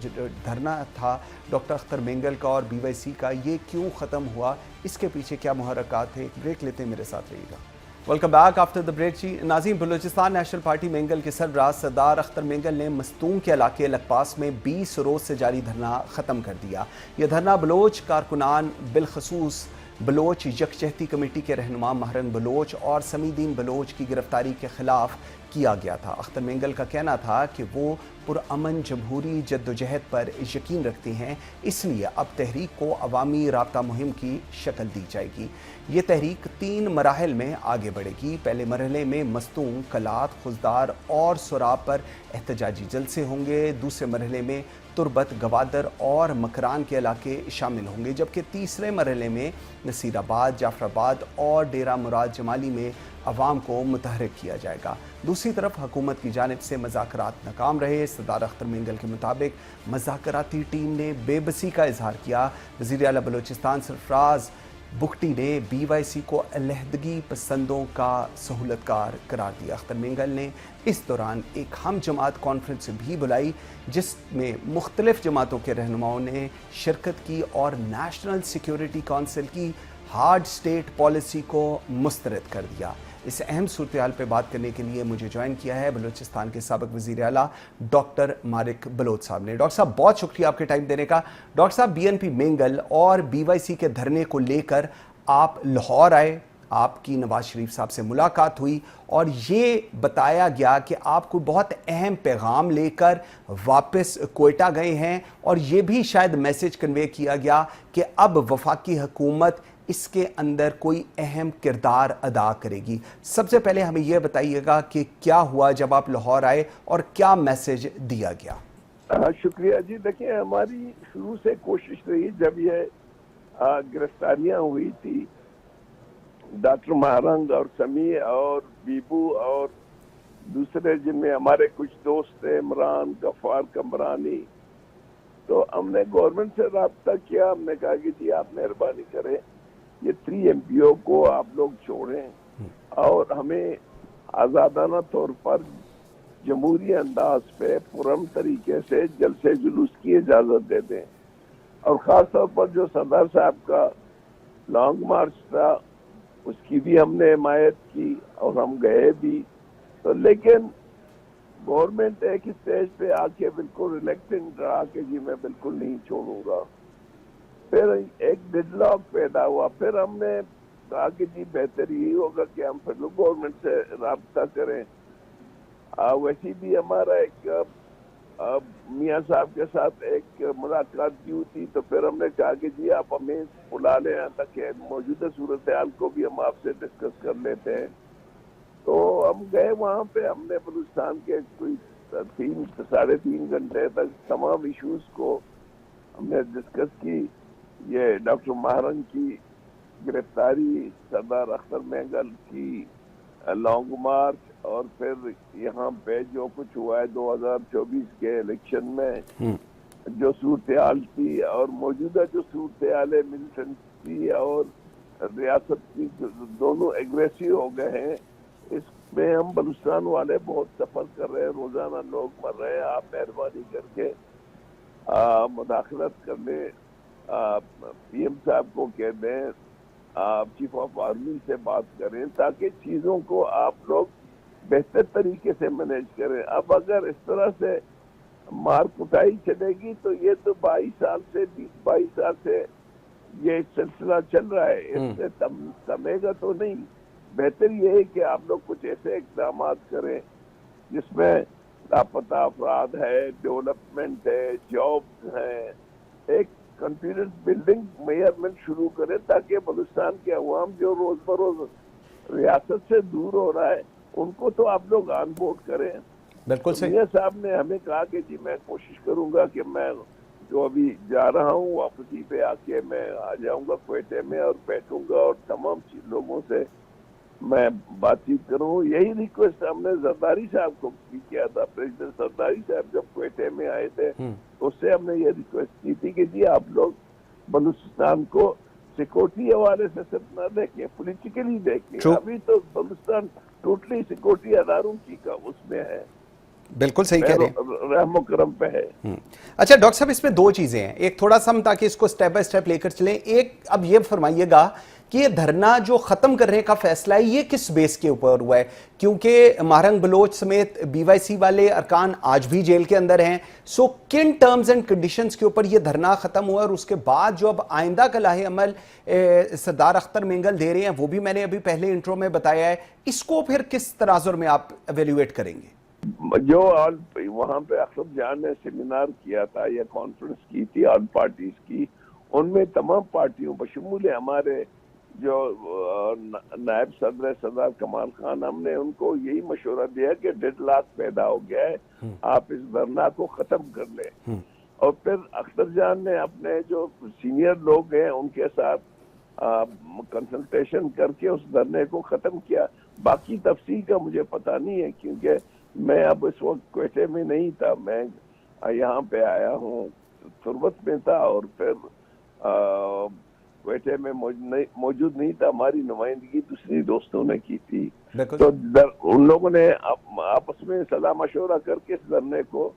धरना था डॉक्टर अख्तर मेंगल का और BYC का, ये क्यों ख़त्म हुआ, इसके पीछे क्या मुहर्रकात थे। एक ब्रेक लेते हैं, मेरे साथ रहिएगा। Welcome back after the break जी। नाज़रीन, बलूचिस्तान नेशनल पार्टी मेंगल के सरबराह सरदार अख्तर मेंगल ने मस्तूम के इलाके लकपास में 20 रोज़ से जारी धरना ख़त्म कर दिया। यह धरना बलोच कारकुनान, बिलखसूस बलोच यकजहती कमेटी के रहनुमा महरन बलोच और समीदीन बलोच की गिरफ्तारी के ख़िलाफ़ किया गया था। अख्तर मेंगल का कहना था कि वो पुरअमन जमहूरी जद्दोजहद पर यकीन रखते हैं, इसलिए अब तहरीक को अवामी राब्ता मुहिम की शक्ल दी जाएगी। ये तहरीक 3 मराहल में आगे बढ़ेगी। पहले मरहले में मस्तूम, कलात, खुजदार और सुराब पर एहतजाजी जलसे होंगे। दूसरे मरहले में तुरबत, गवादर और मकरान के इलाके शामिल होंगे, जबकि तीसरे मरहले में नसीराबाद, जाफराबाद और डेरा मुराद जमाली में अवाम को मुतहरिक किया जाएगा। दूसरी तरफ हुकूमत की जानिब से मज़ाकरात नाकाम रहे। सरदार अख्तर मेंगल के मुताबिक मज़ाकराती टीम ने बेबसी का इजहार किया। वज़ीर आला बलूचिस्तान सरफराज बुगटी ने BYC को अलहदगी पसंदों का सहूलतकार करार दिया। अख्तर मेंगल ने इस दौरान एक हम जमात कॉन्फ्रेंस भी बुलाई, जिसमें मुख्तलिफ जमातों के रहनुमाओं ने शिरकत की और नेशनल सिक्योरिटी काउंसिल की हार्ड स्टेट पॉलिसी को मुस्तरद कर दिया। इस अहम सूरत-ए-हाल पे बात करने के लिए मुझे ज्वाइन किया है बलूचिस्तान के साबिक वज़ीर आला डॉक्टर मारिक बलोच साहब ने। डॉक्टर साहब, बहुत शुक्रिया आपके टाइम देने का। डॉक्टर साहब, BNP मेंगल और BYC के धरने को लेकर आप लाहौर आए, आपकी नवाज शरीफ साहब से मुलाकात हुई और ये बताया गया कि आप कोई बहुत अहम पैगाम लेकर वापस कोयटा गए हैं और ये भी शायद मैसेज कन्वे किया गया कि अब वफाकी हुकूमत इसके अंदर कोई अहम किरदार अदा करेगी। सबसे पहले हमें यह बताइएगा कि क्या हुआ जब आप लाहौर आए और क्या मैसेज दिया गया? शुक्रिया जी। देखिए, हमारी शुरू से कोशिश रही, जब ये गिरफ्तारियां हुई थी डॉक्टर महारंग और समी और बीबू और दूसरे जिनमें हमारे कुछ दोस्त थे, इमरान गफ्फार कमरानी, तो हमने गवर्नमेंट से राब्ता किया। हमने कहा कि जी आप मेहरबानी करें, ये 3 MPO को आप लोग छोड़ें और हमें आज़ादाना तौर पर जमहूरी अंदाज पे पुरम तरीके से जलसे जुलूस की इजाज़त दे दें। और ख़ास तौर पर जो सरदार साहब का लॉन्ग मार्च था उसकी भी हमने हिमायत की और हम गए भी। तो लेकिन गवर्नमेंट एक स्टेज पे आके बिल्कुल रिलेक्टेंट रहा कि जी मैं बिल्कुल नहीं छोड़ूंगा। फिर एक डेडलॉक पैदा हुआ। फिर हमने कहा कि जी बेहतर यही होगा कि हम फिर गवर्नमेंट से राब्ता करें। वैसे भी हमारा एक मियाँ साहब के साथ एक मुलाकात की हुई थी, तो फिर हमने कहा कि जी आप हमें बुला लें ताकि मौजूदा सूरत हाल को भी हम आपसे डिस्कस कर लेते हैं। तो हम गए वहाँ पे, हमने बलूचिस्तान के कोई 3-3.5 घंटे तक तमाम इश्यूज को हमने डिस्कस की। ये डॉक्टर महारंग की गिरफ्तारी, सरदार अख्तर मेंगल की लॉन्ग मार्च और फिर यहाँ पे जो कुछ हुआ है 2024 के इलेक्शन में जो सूरत हाल थी और मौजूदा जो सूरत हाल है मिलिटेंसी और रियासत की दोनों एग्रेसिव हो गए हैं। इसमें हम बलूचिस्तान वाले बहुत सफर कर रहे हैं, रोजाना लोग मर रहे हैं। आप मेहरबानी करके मुदाखलत कर लें, PM साहब को कह दें, आप चीफ ऑफ आर्मी से बात करें ताकि चीज़ों को आप लोग बेहतर तरीके से मैनेज करें। अब अगर इस तरह से मार कुटाई चलेगी तो ये तो 22 साल से ये सिलसिला चल रहा है, इससे थमेगा तो नहीं। बेहतर ये है कि आप लोग कुछ ऐसे इक़दाम करें जिसमें लापता अफराद है, डेवलपमेंट है, जॉब्स हैं, एक कॉन्फिडेंस बिल्डिंग मेजरमेंट शुरू करें ताकि बलूचिस्तान के अवाम जो रोज बरोज रियासत से दूर हो रहा है उनको तो आप लोग ऑन बोर्ड करें। बिल्कुल सही। मियां साहब ने हमें कहा कि जी मैं कोशिश करूंगा कि मैं जो अभी जा रहा हूँ वापसी पे आके मैं आ जाऊंगा क्वेटे में और बैठूंगा और तमाम लोगों से मैं बातचीत करूँ। यही रिक्वेस्ट हमने जरदारी साहब को भी किया था। प्रेसिडेंट जरदारी साहब जब क्वेटे में आए थे तो उससे हमने ये रिक्वेस्ट की थी कि जी आप लोग बलूचिस्तान को सिक्योरिटी हवाले से सिर्फ न देखें, पॉलिटिकली देखें। अभी तो बलूचिस्तान टोटली सिक्योरिटी अदारों की का उसमें है। बिल्कुल सही कह रहे हैं, रहमो करम पे है। अच्छा डॉक्टर साहब, इसमें 2 चीजें हैं, एक थोड़ा सा हम ताकि इसको स्टेप बाय स्टेप लेकर चलें। एक, अब ये फरमाइएगा कि ये धरना जो खत्म करने का फैसला है ये किस बेस के ऊपर हुआ है? क्योंकि महारंग बलोच समेत BYC वाले अरकान आज भी जेल के अंदर हैं। सो किन टर्म्स एंड कंडीशंस के ऊपर ये धरना खत्म हुआ और उसके बाद जो अब आइंदा का लाहे अमल सरदार अख्तर मेंगल दे रहे हैं वो भी मैंने अभी पहले इंट्रो में बताया है, इसको फिर किस तनाजुर में आप एवेल्युएट करेंगे? जो वहाँ पे अख्तर जान ने सेमिनार किया था या कॉन्फ्रेंस की थी ऑल पार्टीज की, उनमें तमाम पार्टियों बशमूल हमारे जो नायब सदर सरदार कमाल खान, हमने उनको यही मशवरा दिया कि डेडलॉक पैदा हो गया है, आप इस धरना को खत्म कर लें। और फिर अख्तर जान ने अपने जो सीनियर लोग हैं उनके साथ कंसल्टेशन करके उस धरने को खत्म किया। बाकी तफसील का मुझे पता नहीं है क्योंकि मैं अब इस वक्त क्वेटे में नहीं था, मैं यहाँ पे आया हूँ, तुर्बत में था और फिर क्वेटे में मौजूद नहीं था। हमारी नुमाइंदगी दूसरी दोस्तों ने की थी, तो उन लोगों ने आपस में सलाह मशवरा करके इस धरने को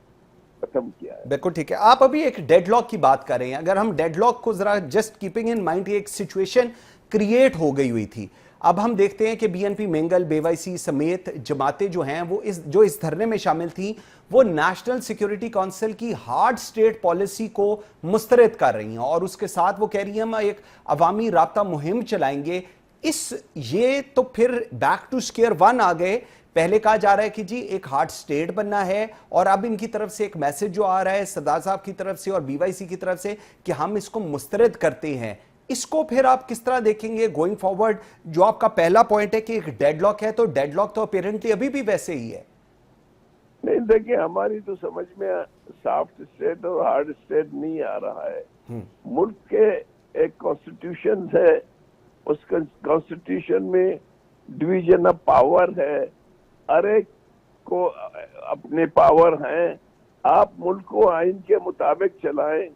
खत्म किया है। बिल्कुल ठीक है। आप अभी एक डेडलॉक की बात कर रहे हैं, अगर हम डेडलॉक को जरा जस्ट कीपिंग इन माइंड, एक सिचुएशन क्रिएट हो गई हुई थी, اب ہم دیکھتے ہیں کہ بی این پی مینگل، بے وائی سی سمیت جماعتیں جو ہیں وہ جو اس دھرنے میں شامل تھیں وہ نیشنل سیکیورٹی کونسل کی ہارڈ سٹیٹ پالیسی کو مسترد کر رہی ہیں، اور اس کے ساتھ وہ کہہ رہی ہیں ہم ایک عوامی رابطہ مہم چلائیں گے۔ یہ تو پھر بیک ٹو سکیئر ون آ گئے۔ پہلے کہا جا رہا ہے کہ جی ایک ہارڈ سٹیٹ بننا ہے، اور اب ان کی طرف سے ایک میسج جو آ رہا ہے سردار صاحب کی طرف سے اور بی وائی سی کی طرف سے کہ ہم اس کو مسترد کرتے ہیں۔ اس کو پھر آپ کس طرح دیکھیں گے گوئنگ فارورڈ؟ جو آپ کا پہلا پوائنٹ ہے کہ ایک ڈیڈ لاک ہے، تو ڈیڈ لاک تو اپیرنٹلی ابھی بھی ویسے ہی ہے۔ نہیں دیکھیں، ہماری تو سمجھ میں سافٹ اسٹیٹ اور ہارڈ اسٹیٹ نہیں آ رہا ہے۔ ملک کے ایک کانسٹیٹیوشن ہے، اس کانسٹیٹیوشن میں ڈویژن آف پاور ہے، ہر ایک کو اپنے پاور ہیں۔ آپ ملک کو آئین کے مطابق چلائیں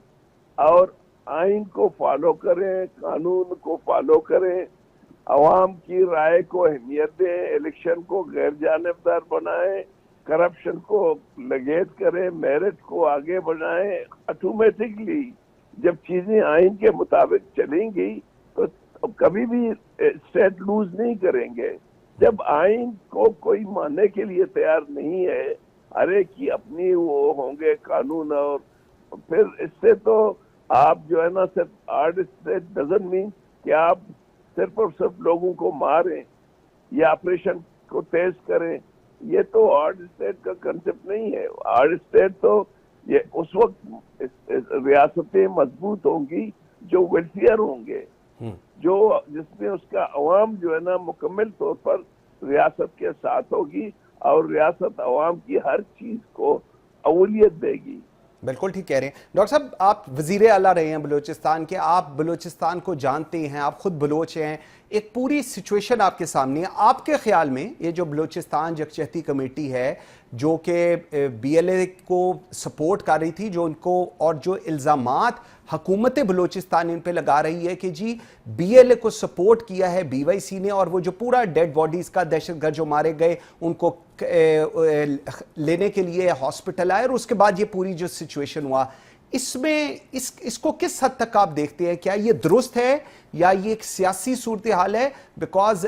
اور آئین کو فالو کریں، قانون کو فالو کریں، عوام کی رائے کو اہمیت دیں، الیکشن کو غیر جانبدار بنائیں، کرپشن کو لگیت کریں، میرٹ کو آگے بڑھائیں۔ آٹومیٹکلی جب چیزیں آئین کے مطابق چلیں گی تو کبھی بھی اسٹیٹ لوز نہیں کریں گے۔ جب آئین کو کوئی ماننے کے لیے تیار نہیں ہے، ہر ایک کی اپنی وہ ہوں گے قانون، اور پھر اس سے تو آپ جو ہے نا صرف ہارڈ اسٹیٹ ڈزنٹ مین کہ آپ صرف اور صرف لوگوں کو ماریں یا آپریشن کو تیز کریں۔ یہ تو ہارڈ اسٹیٹ کا کنسپٹ نہیں ہے۔ ہارڈ اسٹیٹ تو یہ اس وقت ریاستیں مضبوط ہوں گی جو ویلفیئر ہوں گے، جس میں اس کا عوام جو ہے نا مکمل طور پر ریاست کے ساتھ ہوگی، اور ریاست عوام کی ہر چیز کو اولویت دے گی۔ بالکل ٹھیک کہہ رہے ہیں ڈاکٹر صاحب۔ آپ وزیر اعلیٰ رہے ہیں بلوچستان کے، آپ بلوچستان کو جانتے ہیں، آپ خود بلوچ ہیں، ایک پوری سچویشن آپ کے سامنے ہے۔ آپ کے خیال میں یہ جو بلوچستان یکجہتی کمیٹی ہے جو کہ بی ایل اے کو سپورٹ کر رہی تھی، جو ان کو اور جو الزامات حکومت بلوچستان ان پہ لگا رہی ہے کہ جی بی ایل اے کو سپورٹ کیا ہے بی وائی سی نے، اور وہ جو پورا ڈیڈ باڈیز کا دہشت گرد جو مارے گئے ان کو لینے کے لیے ہاسپٹل آئے، اور اس کے بعد یہ پوری جو سچویشن ہوا، اس میں اس کو کس حد تک آپ دیکھتے ہیں؟ کیا یہ درست ہے یا یہ ایک سیاسی صورتحال ہے؟ بیکاز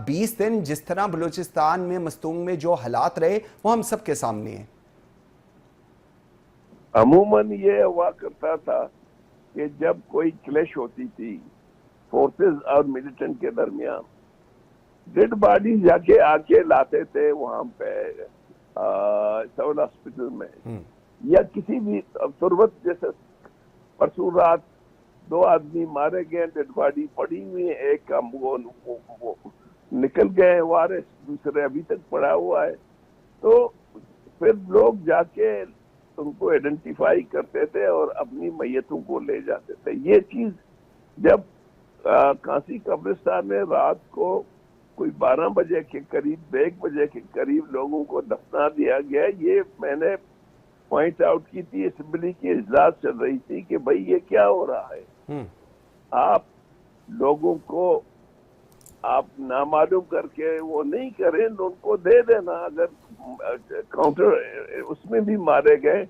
20 دن جس طرح بلوچستان میں مستونگ میں جو حالات رہے وہ ہم سب کے سامنے ہیں۔ عموماً یہ ہوا کرتا تھا کہ جب کوئی کلیش ہوتی تھی فورسز اور ملیٹنٹ کے درمیان، ڈیڈ باڈی جا کے آ کے لاتے تھے وہاں پہ سول ہاسپٹل میں، یا کسی بھی تربت، جیسے پرسوں رات 2 آدمی مارے گئے، ڈیڈ باڈی پڑی ہوئی ہے، ایک کا وہ نکل گئے وارث، دوسرے ابھی تک پڑا ہوا ہے۔ تو پھر لوگ جا کے ان کو ایڈنٹیفائی کرتے تھے اور اپنی میتوں کو لے جاتے تھے۔ یہ چیز جب کانسی قبرستان میں رات کو کوئی 12 بجے کے قریب، 1 بجے کے قریب لوگوں کو دفنا دیا گیا، یہ میں نے پوائنٹ آؤٹ کی تھی، اسمبلی کی اجلاس چل رہی تھی کہ بھئی یہ کیا ہو رہا ہے؟ آپ لوگوں کو آپ نامعلوم کر کے وہ نہیں کریں، ان کو دے دینا۔ اگر کاؤنٹر اس میں بھی مارے گئے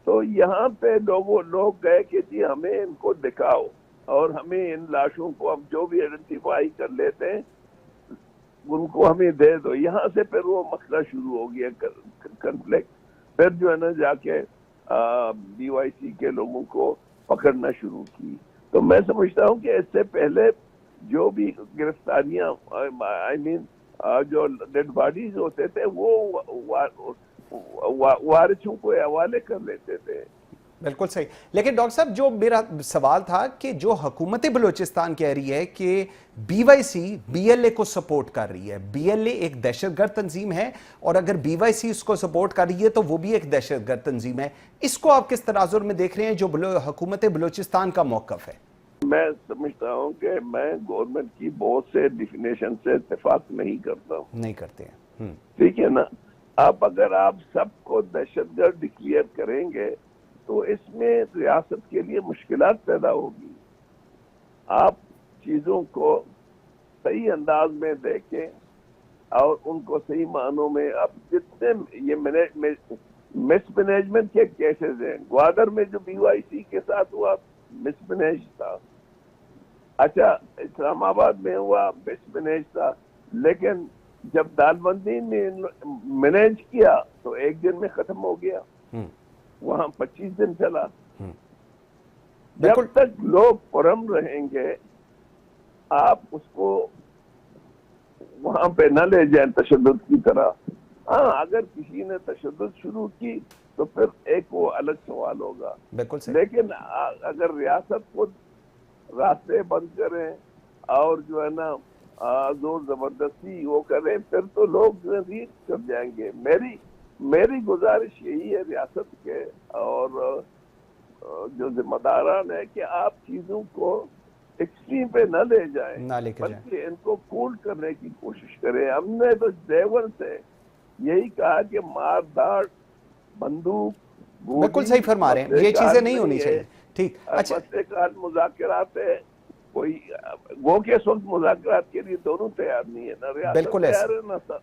تو یہاں پہ لوگ گئے کہ جی ہمیں ان کو دکھاؤ، اور ہمیں ان لاشوں کو ہم جو بھی آئیڈینٹیفائی کر لیتے ہیں ان کو ہمیں دے دو۔ یہاں سے پھر وہ مسئلہ شروع ہو گیا، کنفلکٹ۔ پھر جو ہے نا جا کے بی وائی سی کے لوگوں کو پکڑنا شروع کی۔ تو میں سمجھتا ہوں کہ اس سے پہلے جو بھی گرفتاریاں جو ڈیڈ باڈیز ہوتے تھے وہ وارثوں کو حوالے کر لیتے تھے۔ بالکل صحیح۔ لیکن ڈاکٹر صاحب جو میرا سوال تھا کہ جو حکومت بلوچستان کہہ رہی ہے کہ B Y C B L A کو سپورٹ کر رہی ہے، بی ایل اے ایک دہشت گرد تنظیم ہے، اور اگر بی وائی سی اس کو سپورٹ کر رہی ہے تو وہ بھی ایک دہشت گرد تنظیم ہے، اس کو آپ کس تناظر میں دیکھ رہے ہیں جو حکومت بلوچستان کا موقف ہے؟ میں سمجھتا ہوں کہ میں گورنمنٹ کی بہت سے ڈیفینیشن سے اتفاق نہیں کرتا ہوں۔ نہیں کرتے ہیں، ٹھیک ہے نا؟ اگر آپ سب کو دہشت گرد ڈکلیئر کریں گے تو اس میں ریاست کے لیے مشکلات پیدا ہوگی۔ آپ چیزوں کو صحیح انداز میں دیکھیں اور ان کو صحیح معنوں میں، اب جتنے یہ مس مینجمنٹ کے کیسز ہیں، گوادر میں جو بی وائی سی کے ساتھ ہوا مس مینیج تھا۔ अच्छा इस्लामाबाद में हुआ, मिसमैनेज था, लेकिन जब दालबंदी ने मैनेज किया तो एक दिन में खत्म हो गया, वहां 25 दिन चला। जब तक लोग पुरम रहेंगे आप उसको वहां पे न ले जाएं तशद्दुद की तरह। हाँ, अगर किसी ने तशद्दुद शुरू की तो फिर एक वो अलग सवाल होगा, लेकिन अगर रियासत खुद रास्ते बंद करें और जो है ना जोर जबरदस्ती वो करें, फिर तो लोग रीत कर जाएंगे। मेरी गुजारिश यही है रियासत के और जो जिम्मेदारान है कि आप चीजों को एक्सट्रीम पे न ले जाएं, बल्कि इनको कूल करने की कोशिश करें। हमने तो देवर से यही कहा कि मार धाड़, बंदूक, बिल्कुल सही फरमा रहे हैं, ये चीजें नहीं होनी चाहिए। ठीक, अच्छा मुज़ाकरात है, कोई वो के वक्त मुज़ाकरात के लिए दोनों तैयार नहीं है, ना रियासत तैयार है ना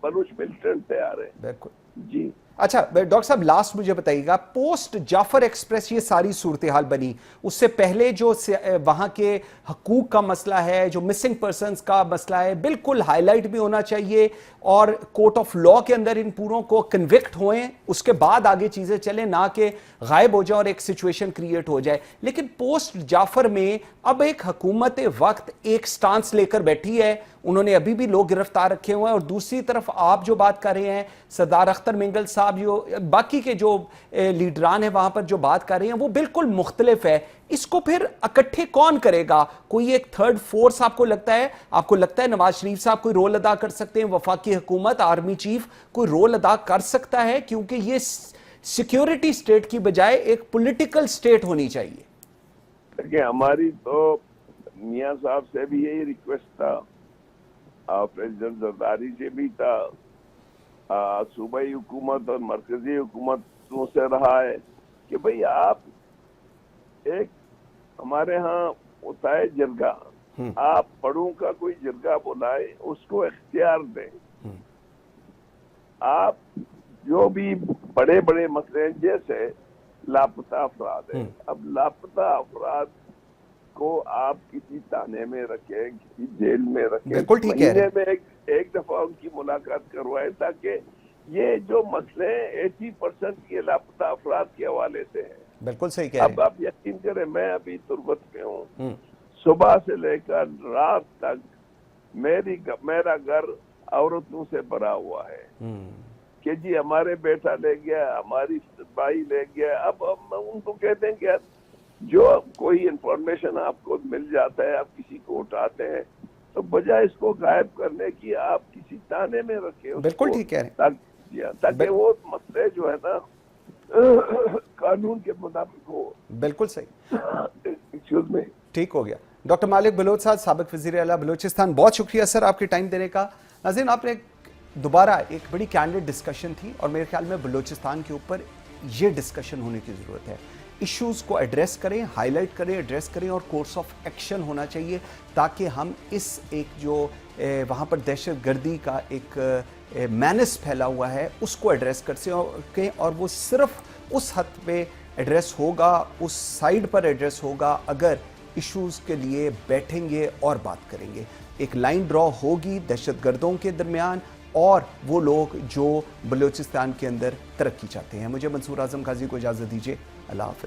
बलूच मिलिटेंट तैयार है। बिल्कुल जी। अच्छा डॉक्टर साहब, लास्ट मुझे बताइएगा, पोस्ट जाफर एक्सप्रेस ये सारी सूरत हाल बनी, उससे पहले जो वहां के हकूक का मसला है, जो मिसिंग पर्सन्स का मसला है, बिल्कुल हाईलाइट भी होना चाहिए और कोर्ट ऑफ लॉ के अंदर इन पूरों को कन्विक्ट होएं, उसके बाद आगे चीजें चलें, ना कि गायब हो जाए और एक सिचुएशन क्रिएट हो जाए। लेकिन पोस्ट जाफर में अब एक हुकूमत वक्त एक स्टांस लेकर बैठी है, उन्होंने अभी भी लोग गिरफ्तार रखे हुए हैं, और दूसरी तरफ आप जो बात कर रहे हैं, सरदार अख्तर मिंगल साहब, जो बाकी के जो लीडरान हैं वहां पर जो बात कर रहे हैं, वो बिल्कुल मुख्तलिफ है। इसको फिर इकट्ठे कौन करेगा? कोई एक थर्ड फोर्स आपको लगता है नवाज शरीफ साहब कोई रोल अदा कर सकते हैं, वफाकी हुकूमत, आर्मी चीफ कोई रोल अदा कर सकता है? क्योंकि ये सिक्योरिटी स्टेट की बजाय एक पॉलिटिकल स्टेट होनी चाहिए। देखिए, हमारी तो मियां साहब से भी यही रिक्वेस्ट था, प्रेसिडेंट जरदारी से भी था, सूबाई हुकूमत और मरकजी हुकूमतों से रहा है कि भाई आप एक हमारे यहाँ होता है जिरगा, आप बड़ों का कोई जिरगा बुलाए, उसको इख्तियार दें। आप जो भी बड़े बड़े मसले जैसे लापता अफराद है, अब लापता अफराद को आप किसी थाने में रखें, किसी जेल में रखें, महीने में एक दफा उनकी मुलाकात करवाएं, ताकि ये जो मसले 80% ये लापता अफराद के हवाले से है। बिल्कुल सही कह रहे हैं। अब आप यकीन करें, मैं अभी तुर्बत में हूँ, सुबह से लेकर रात तक मेरा घर औरतों से भरा हुआ है कि जी हमारे बेटा ले गया, हमारी भाई ले गया। अब हम उनको कहते हैं कि जो कोई इंफॉर्मेशन आपको मिल जाता है, आप किसी को उठाते हैं, तो बजाय इसको गायब करने की आप किसी ताने में रखें। बिल्कुल ठीक कह रहे हैं, ताकि वो मसले जो है ना कानून के मुताबिक हो। बिल्कुल सही, एक्सक्यूज मी, ठीक हो गया। डॉक्टर मालिक बलोच साहब, साबिक वज़ीर आला बलूचिस्तान, बहुत शुक्रिया सर आपके टाइम देने का। नाज़रीन, आपने दोबारा एक बड़ी कैंडिड डिस्कशन थी और मेरे ख्याल में बलूचिस्तान के ऊपर ये डिस्कशन होने की ज़रूरत है। इश्यूज़ को एड्रेस करें, हाईलाइट करें, एड्रेस करें और कोर्स ऑफ एक्शन होना चाहिए, ताकि हम इस एक जो वहाँ पर दहशत गर्दी का एक मैनस फैला हुआ है उसको एड्रेस कर सकें, और वो सिर्फ उस हद पे एड्रेस होगा, उस साइड पर एड्रेस होगा अगर इश्यूज़ के लिए बैठेंगे और बात करेंगे। एक लाइन ड्रॉ होगी दहशत गर्दों के दरमियान और वो लोग जो बलूचिस्तान के अंदर तरक्की चाहते हैं। मुझे मंसूर आजम काजी को इजाज़त दीजिए। अल्लाह हाफ़िज़।